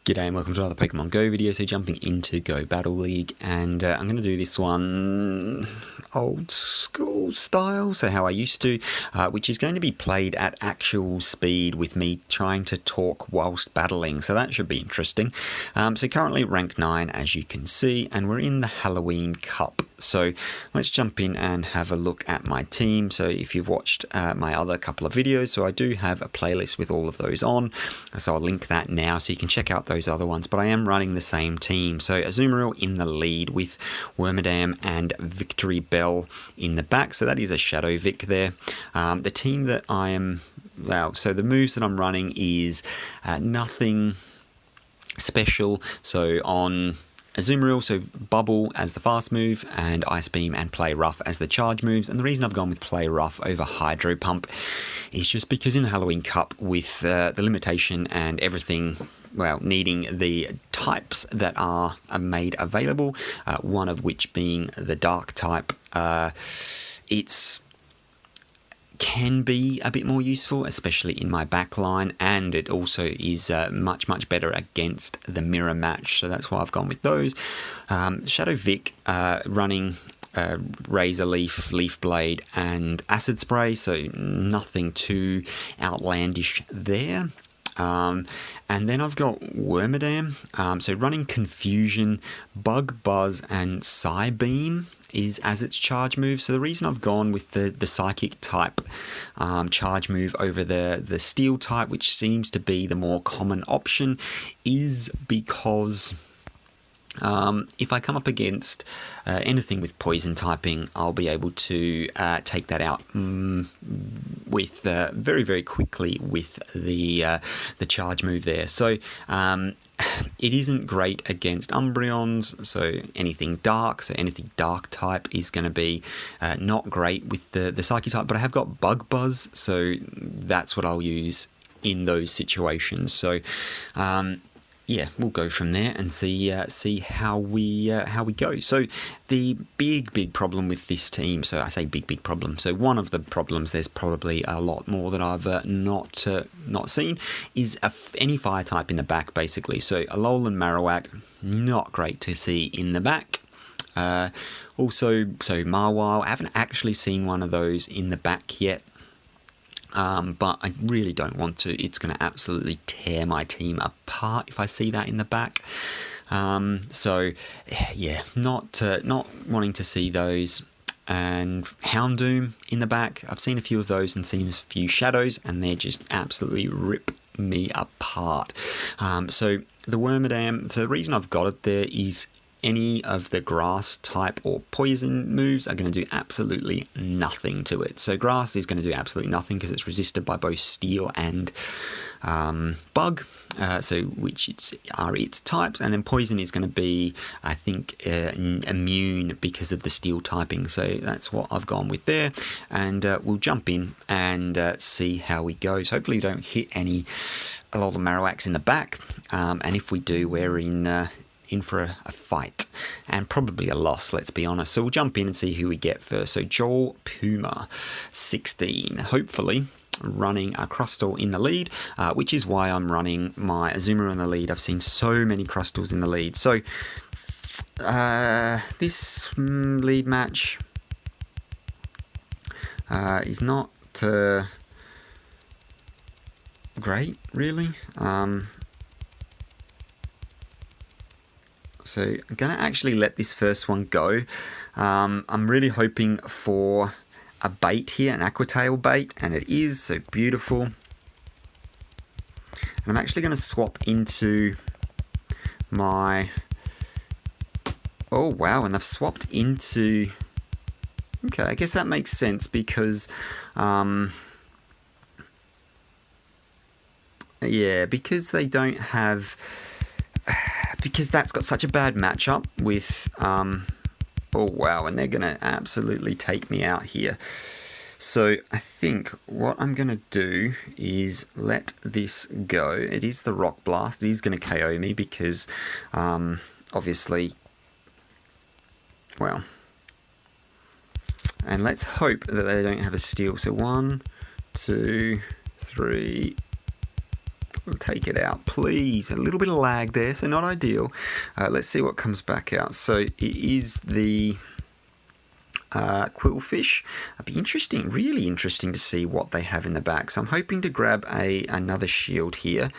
G'day and welcome to another Pokemon Go video. So jumping into Go Battle League, and I'm going to do this one old school style, so how I used to, which is going to be played at actual speed with me trying to talk whilst battling, so that should be interesting. So currently rank 9 as you can see, and we're in the Halloween Cup. So let's jump in and have a look at my team. So if you've watched my other couple of videos, so I do have a playlist with all of those on, so I'll link that now so you can check out those other ones, but I am running the same team. So Azumarill in the lead with Wormadam and Victreebel in the back, so that is a Shadow Vic there. The team that I am, well, so the moves that I'm running is nothing special. So on Azumarill, so Bubble as the fast move and Ice Beam and Play Rough as the charge moves. And the reason I've gone with Play Rough over Hydro Pump is just because in the Halloween Cup, with the limitation and everything, well, needing the types that are made available, one of which being the Dark type, it's can be a bit more useful, especially in my backline, and it also is much better against the mirror match, so that's why I've gone with those. Shadow Vic running Razor Leaf, Leaf Blade and Acid Spray, so nothing too outlandish there. And then I've got Wormadam, so running Confusion, Bug Buzz and Psybeam is as its charge move. So the reason I've gone with the Psychic type charge move over the Steel type, which seems to be the more common option, is because if I come up against anything with poison typing, I'll be able to take that out with very quickly with the charge move there. So it isn't great against Umbreons, so anything dark, so anything dark type is going to be not great with the Psychic type, but I have got Bug Buzz, so that's what I'll use in those situations. So yeah, we'll go from there and see how we go. So the big problem with this team, so I say big problem. So one of the problems, there's probably a lot more that I've not seen, is any fire type in the back basically. So Alolan Marowak, not great to see in the back. Also, so Mawile, I haven't actually seen one of those in the back yet. But I really don't want to. It's going to absolutely tear my team apart if I see that in the back. So yeah, not wanting to see those. And Houndoom in the back, I've seen a few of those and seen a few shadows, and they just absolutely rip me apart. So the Wormadam, so the reason I've got it there is any of the grass type or poison moves are going to do absolutely nothing to it. So grass is going to do absolutely nothing because it's resisted by both steel and bug, so which are its types, and then poison is going to be, I think, immune because of the steel typing. So that's what I've gone with there, and we'll jump in and see how we go. So hopefully we don't hit a lot of Marowaks in the back, and if we do, we're in for a fight and probably a loss, let's be honest. So we'll jump in and see who we get first. So Joel Puma 16, hopefully running a Crustle in the lead, which is why I'm running my Azumarill in the lead. I've seen so many Crustles in the lead. So this lead match is not great, really. So I'm going to actually let this first one go. I'm really hoping for a bait here, an Aquatail bait, and it is, so beautiful. And I'm actually going to swap into my... Oh wow, and I've swapped into... Okay, I guess that makes sense because... yeah, because they don't have... Because that's got such a bad matchup with, oh wow, and they're going to absolutely take me out here. So I think what I'm going to do is let this go. It is the Rock Blast. It is going to KO me because, obviously, well, and let's hope that they don't have a steal. So 1, 2, 3, take it out, please. A little bit of lag there, so not ideal. Let's see what comes back out. So it is the quillfish. It'd be interesting, really interesting to see what they have in the back. So I'm hoping to grab another shield here.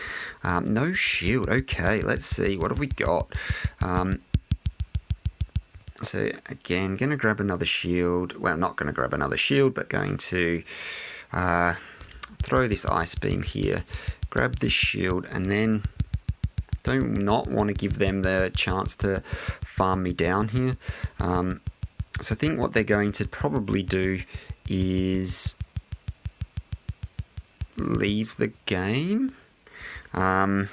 No shield. Okay, let's see. What have we got? So again, going to grab another shield. Well, not going to grab another shield, but going to throw this ice beam here, grab this shield, and then do not want to give them the chance to farm me down here. So I think what they're going to probably do is leave the game. No,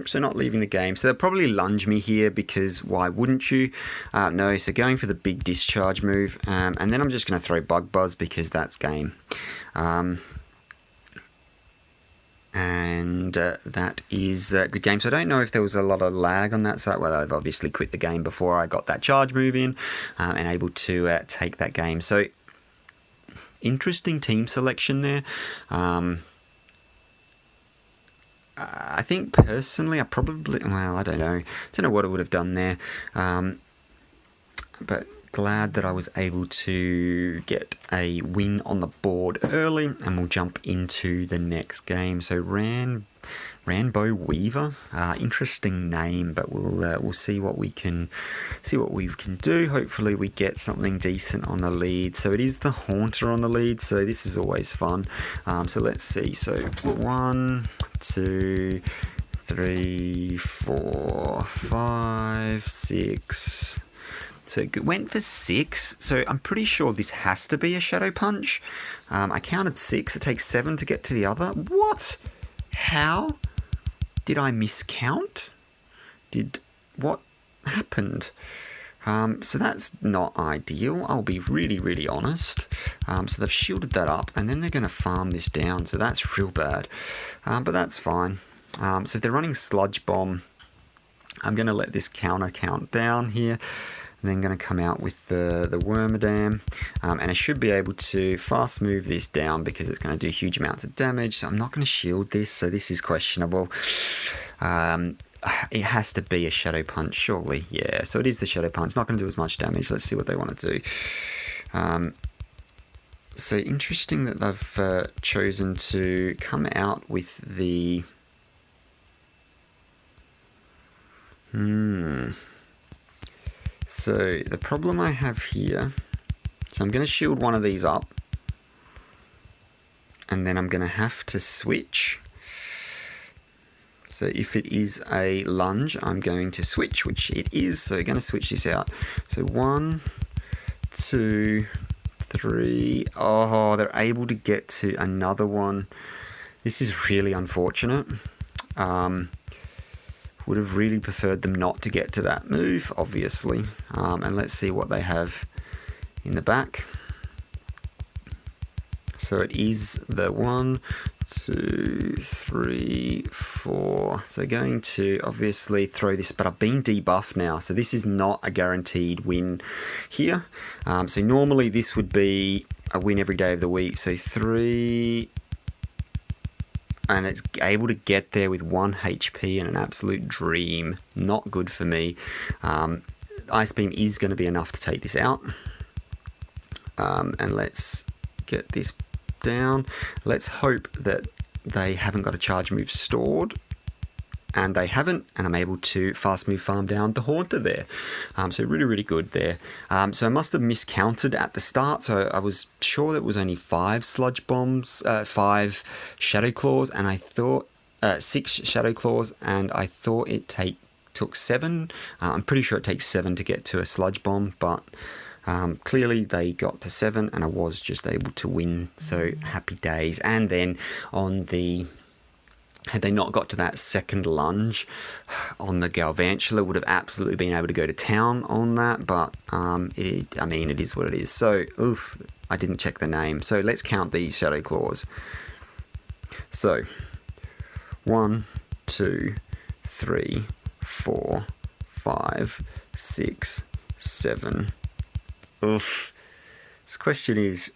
so not leaving the game. So they'll probably lunge me here because why wouldn't you? No, so going for the big discharge move. And then I'm just going to throw Bug Buzz because that's game. And that is a good game. So I don't know if there was a lot of lag on that side. Well, I've obviously quit the game before I got that charge move in and able to take that game. So interesting team selection there. I think personally I probably, well, I don't know what I would have done there. But glad that I was able to get a win on the board early, and we'll jump into the next game. So Ranbo Weaver, interesting name, but we'll see what we can do. Hopefully we get something decent on the lead. So it is the Haunter on the lead, so this is always fun. So let's see. So 1, 2, 3, 4, 5, 6. So it went for 6, so I'm pretty sure this has to be a Shadow Punch. I counted 6, it takes 7 to get to the other. What? How? Did I miscount? What happened? So that's not ideal, I'll be really, really honest. So they've shielded that up, and then they're going to farm this down, so that's real bad. But that's fine. So if they're running Sludge Bomb, I'm going to let this counter count down here. And then going to come out with the Wormadam, and I should be able to fast move this down because it's going to do huge amounts of damage. So I'm not going to shield this, so this is questionable. It has to be a Shadow Punch, surely. Yeah, so it is the Shadow Punch. Not going to do as much damage. Let's see what they want to do. So interesting that they've chosen to come out with the... So the problem I have here, so I'm going to shield one of these up, and then I'm going to have to switch. So if it is a lunge, I'm going to switch, which it is, so I'm going to switch this out. So 1, 2, 3, oh, they're able to get to another one. This is really unfortunate. Would have really preferred them not to get to that move, obviously. And let's see what they have in the back. So it is the 1, 2, 3, 4. So going to obviously throw this, but I've been debuffed now, so this is not a guaranteed win here. So normally this would be a win every day of the week. So 3... and it's able to get there with 1 HP and an absolute dream. Not good for me. Ice Beam is going to be enough to take this out. And let's get this down. Let's hope that they haven't got a charge move stored. And they haven't, and I'm able to fast move farm down the Haunter there. So really, really good there. So I must have miscounted at the start, so I was sure that it was only 5 Sludge Bombs, 5 Shadow Claws, and I thought 6 Shadow Claws, and I thought it took 7. I'm pretty sure it takes 7 to get to a Sludge Bomb, but clearly they got to 7, and I was just able to win, so happy days. And then on the... had they not got to that second lunge on the Galvantula, would have absolutely been able to go to town on that, but it is what it is. So, oof, I didn't check the name. So let's count these Shadow Claws. So, 1, 2, 3, 4, 5, 6, 7. Oof. This question is...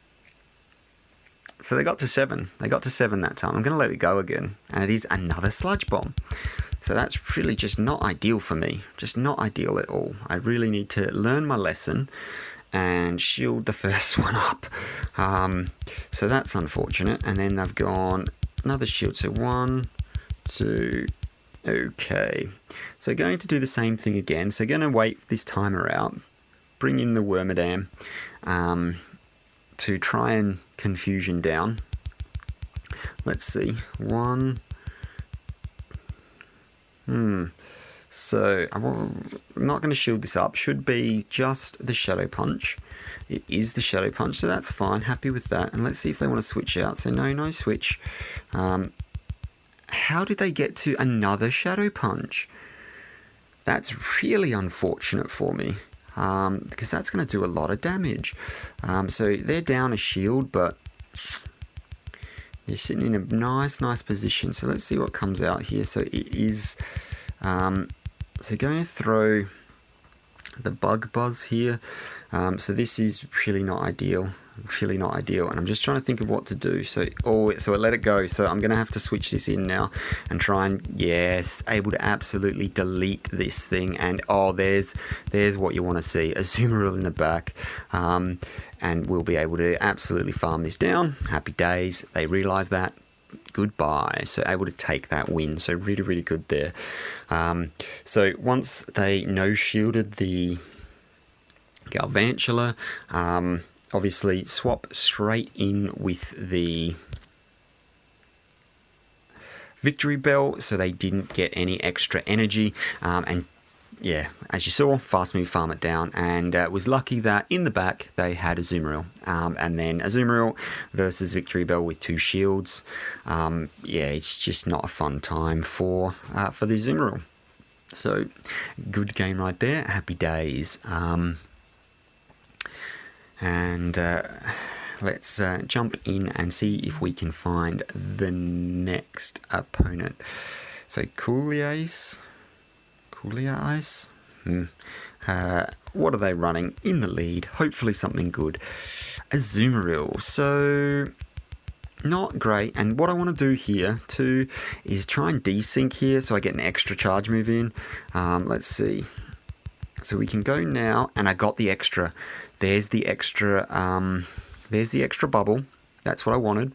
So they got to 7. They got to 7 that time. I'm going to let it go again. And it is another Sludge Bomb. So that's really just not ideal for me. Just not ideal at all. I really need to learn my lesson and shield the first one up. So that's unfortunate. And then they've gone another shield. So 1, 2... Okay. So going to do the same thing again. So going to wait this timer out. Bring in the Wormadam. To try and confusion down. Let's see. 1. So I'm not going to shield this up. Should be just the Shadow Punch. It is the Shadow Punch, so that's fine. Happy with that. And let's see if they want to switch out. So no switch. How did they get to another Shadow Punch? That's really unfortunate for me. Because that's going to do a lot of damage. So they're down a shield, but they're sitting in a nice position. So let's see what comes out here. So it is... so going to throw the Bug Buzz here. So this is really not ideal. Really not ideal. And I'm just trying to think of what to do. So it let it go. So I'm going to have to switch this in now and try and, yes, able to absolutely delete this thing. And there's what you want to see. Azumarill in the back. And we'll be able to absolutely farm this down. Happy days. They realise that. Goodbye. So able to take that win. So really good there. So once they no-shielded the Galvantula, obviously swap straight in with the Victreebel, so they didn't get any extra energy, and yeah, as you saw, fast move, farm it down, and was lucky that in the back they had Azumarill, and then Azumarill versus Victreebel with 2 shields. Yeah, it's just not a fun time for the Azumarill. So good game right there. Happy days. And let's jump in and see if we can find the next opponent. So Coolia Ice. What are they running in the lead? Hopefully something good. Azumarill. So not great. And what I want to do here too is try and desync here so I get an extra charge move in. Let's see. So we can go now, and I got the extra. There's the extra bubble. That's what I wanted.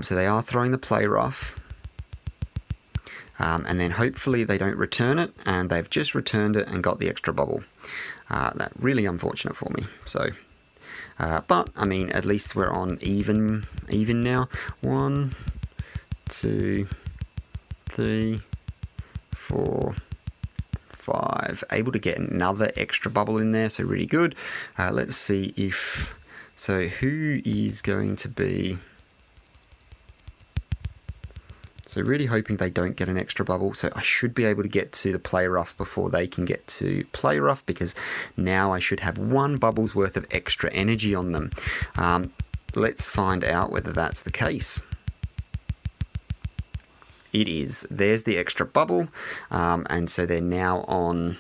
So they are throwing the play rough. And then hopefully they don't return it, and they've just returned it and got the extra bubble. That's really unfortunate for me. So, but I mean, at least we're on even now. 1, 2, 3, 4, 5. Able to get another extra bubble in there, so really good. Let's see if... So who is going to be... So really hoping they don't get an extra bubble. So I should be able to get to the play rough before they can get to play rough, because now I should have 1 bubble's worth of extra energy on them. Let's find out whether that's the case. It is. There's the extra bubble, and so they're now on...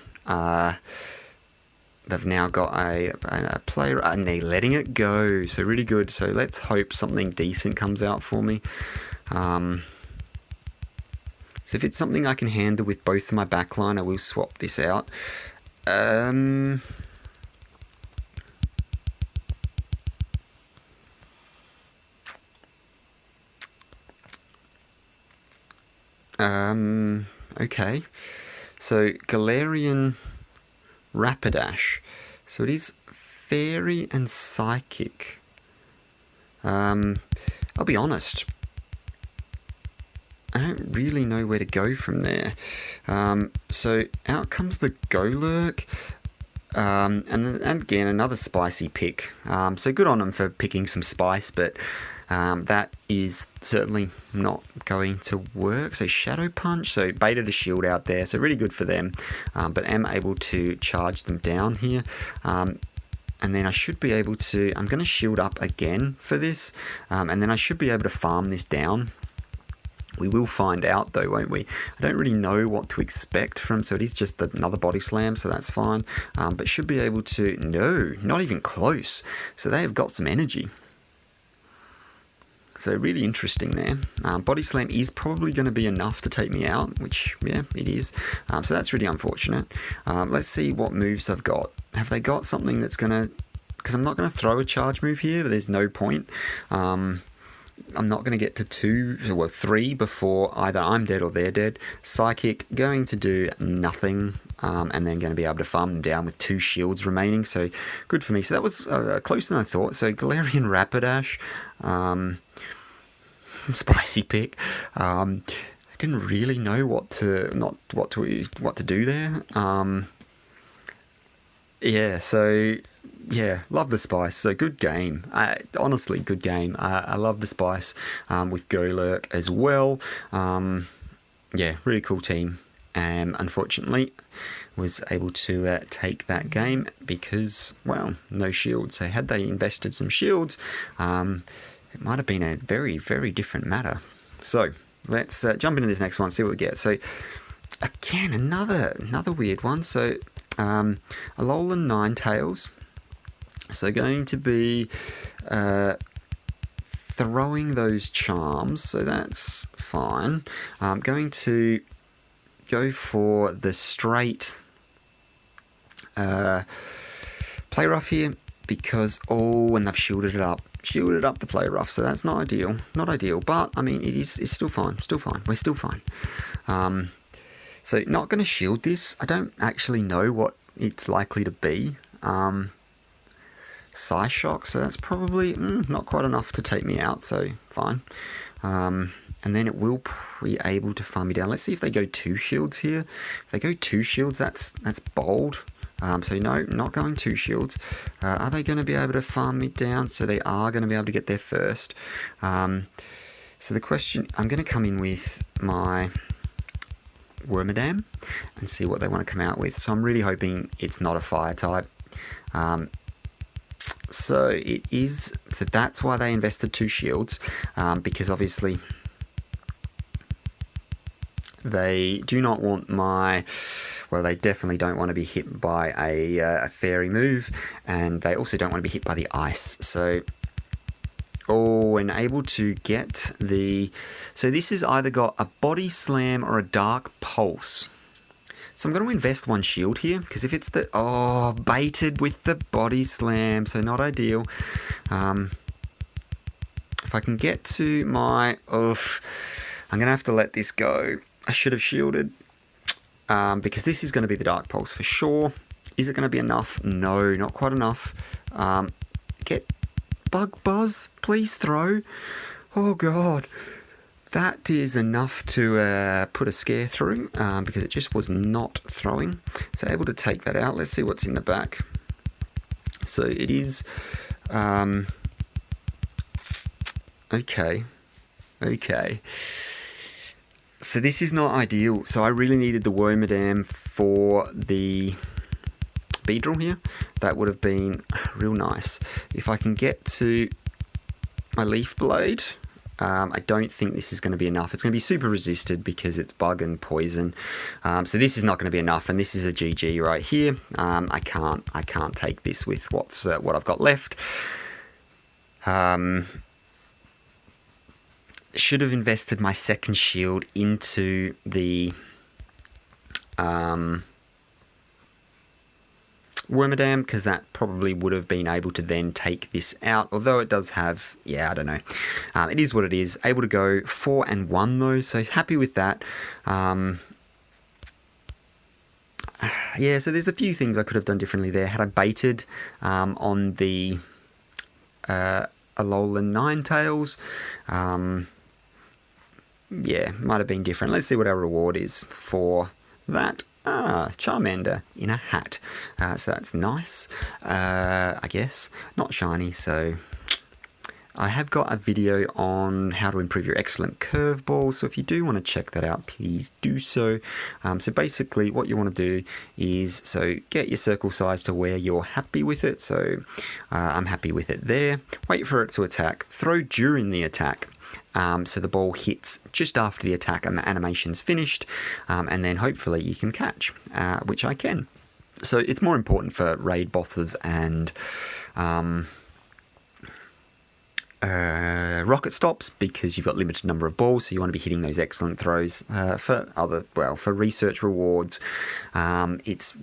they've now got a player, and they're letting it go. So really good. So let's hope something decent comes out for me. So if it's something I can handle with both of my backline, I will swap this out. Okay. So Galarian Rapidash. So it is Fairy and Psychic. I'll be honest. I don't really know where to go from there. So out comes the Golurk. And again, another spicy pick. So good on them for picking some spice, but that is certainly not going to work. So Shadow Punch, so baited a shield out there, so really good for them. But am able to charge them down here. And then I should be able to... I'm going to shield up again for this. And then I should be able to farm this down. We will find out though, won't we? I don't really know what to expect from, so it is just another body slam, so that's fine. But should be able to... No, not even close. So they have got some energy. So really interesting there. Body Slam is probably going to be enough to take me out, which, yeah, it is. So that's really unfortunate. Let's see what moves I've got. Have they got something that's going to... Because I'm not going to throw a charge move here. There's no point. I'm not going to get to 3 before either I'm dead or they're dead. Psychic, going to do nothing, and then going to be able to farm them down with 2 shields remaining, so good for me. So that was closer than I thought. So Galarian Rapidash, spicy pick. I didn't really know what to do there. Yeah, so... Yeah, love the spice. So good game. Honestly, good game. I love the spice with Golurk as well. Yeah, really cool team. Unfortunately, was able to take that game because, well, no shields. So had they invested some shields, it might have been a very, very different matter. So let's jump into this next one, see what we get. So again, another weird one. So Alolan Ninetales. So going to be throwing those charms, so that's fine. I'm going to go for the straight play rough here because, and they've shielded it up the play rough, so that's not ideal, but I mean it's still fine, we're still fine. So not going to shield this. I don't actually know what it's likely to be. Psyshock, so that's probably not quite enough to take me out, so fine. And then it will be able to farm me down. Let's see if they go 2 shields here. If they go 2 shields, that's bold. So no, not going 2 shields. Are they going to be able to farm me down? So they are going to be able to get there first. So the question, I'm going to come in with my Wormadam and see what they want to come out with. So I'm really hoping it's not a fire type. So it is, so that's why they invested 2 shields, because obviously they do not want they definitely don't want to be hit by a fairy move, and they also don't want to be hit by the ice. So, and able to get so this has either got a Body Slam or a Dark Pulse. So I'm going to invest 1 shield here, because if it's baited with the Body Slam, so not ideal. If I can get to my... I'm going to have to let this go. I should have shielded, because this is going to be the Dark Pulse for sure. Is it going to be enough? No, not quite enough. Get Bug Buzz, please throw. Oh, God. That is enough to put a scare through, because it just was not throwing. So able to take that out. Let's see what's in the back. So it is... Okay. So this is not ideal. So I really needed the Wormadam for the Beedrill here. That would have been real nice. If I can get to my Leaf Blade... I don't think this is going to be enough. It's going to be super resisted because it's bug and poison. So this is not going to be enough, and this is a GG right here. I can't take this with what I've got left. Should have invested my second shield into the Wormadam, because that probably would have been able to then take this out, although it does have, I don't know, it is what it is. Able to go 4 and 1 though, so happy with that. So there's a few things I could have done differently there. Had I baited on the Alolan Ninetales, might have been different. Let's see what our reward is for that. Charmander in a hat. So that's nice, I guess. Not shiny, so... I have got a video on how to improve your excellent curveball, so if you do want to check that out, please do so. So basically what you want to do is, get your circle size to where you're happy with it. So I'm happy with it there. Wait for it to attack. Throw during the attack. So the ball hits just after the attack and the animation's finished, and then hopefully you can catch, which I can. So it's more important for raid bosses and rocket stops because you've got limited number of balls, so you want to be hitting those excellent throws for research rewards. It's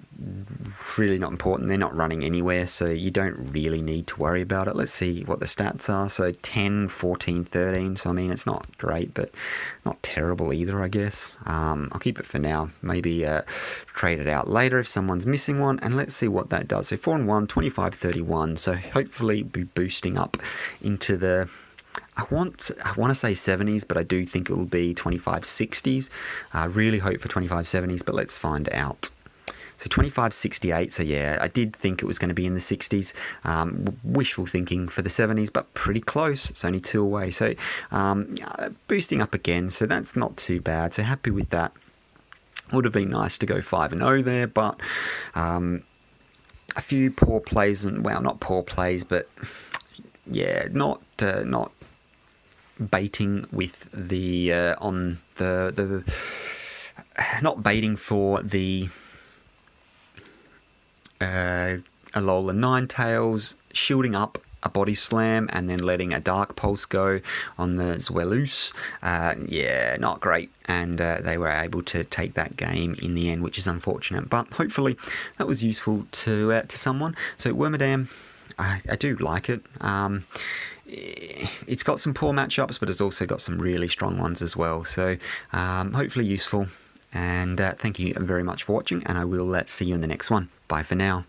really not important. They're not running anywhere, so you don't really need to worry about it. Let's see what the stats are. So 10, 14, 13. So I mean, it's not great, but not terrible either, I guess. I'll keep it for now. Maybe trade it out later if someone's missing one, and let's see what that does. So 4 and 1, 25, 31. So hopefully be boosting up into the I want to say 70s, but I do think it will be 25 60s. I really hope for 25 70s, but let's find out. So 25 68, so yeah, I did think it was going to be in the 60s. Wishful thinking for the 70s, but pretty close. It's only 2 away. So boosting up again, so that's not too bad. So happy with that. Would have been nice to go 5 and 0 there, but a few poor plays, and well, not poor plays, but yeah, not baiting with the on the not baiting for the Alola Ninetales, shielding up a body slam and then letting a dark pulse go on the Zweilous. Yeah, not great, and they were able to take that game in the end, which is unfortunate, but hopefully that was useful to someone. So Wormadam, I do like it. It's got some poor matchups, but it's also got some really strong ones as well. So hopefully useful. And thank you very much for watching, and I will see you in the next one. Bye for now.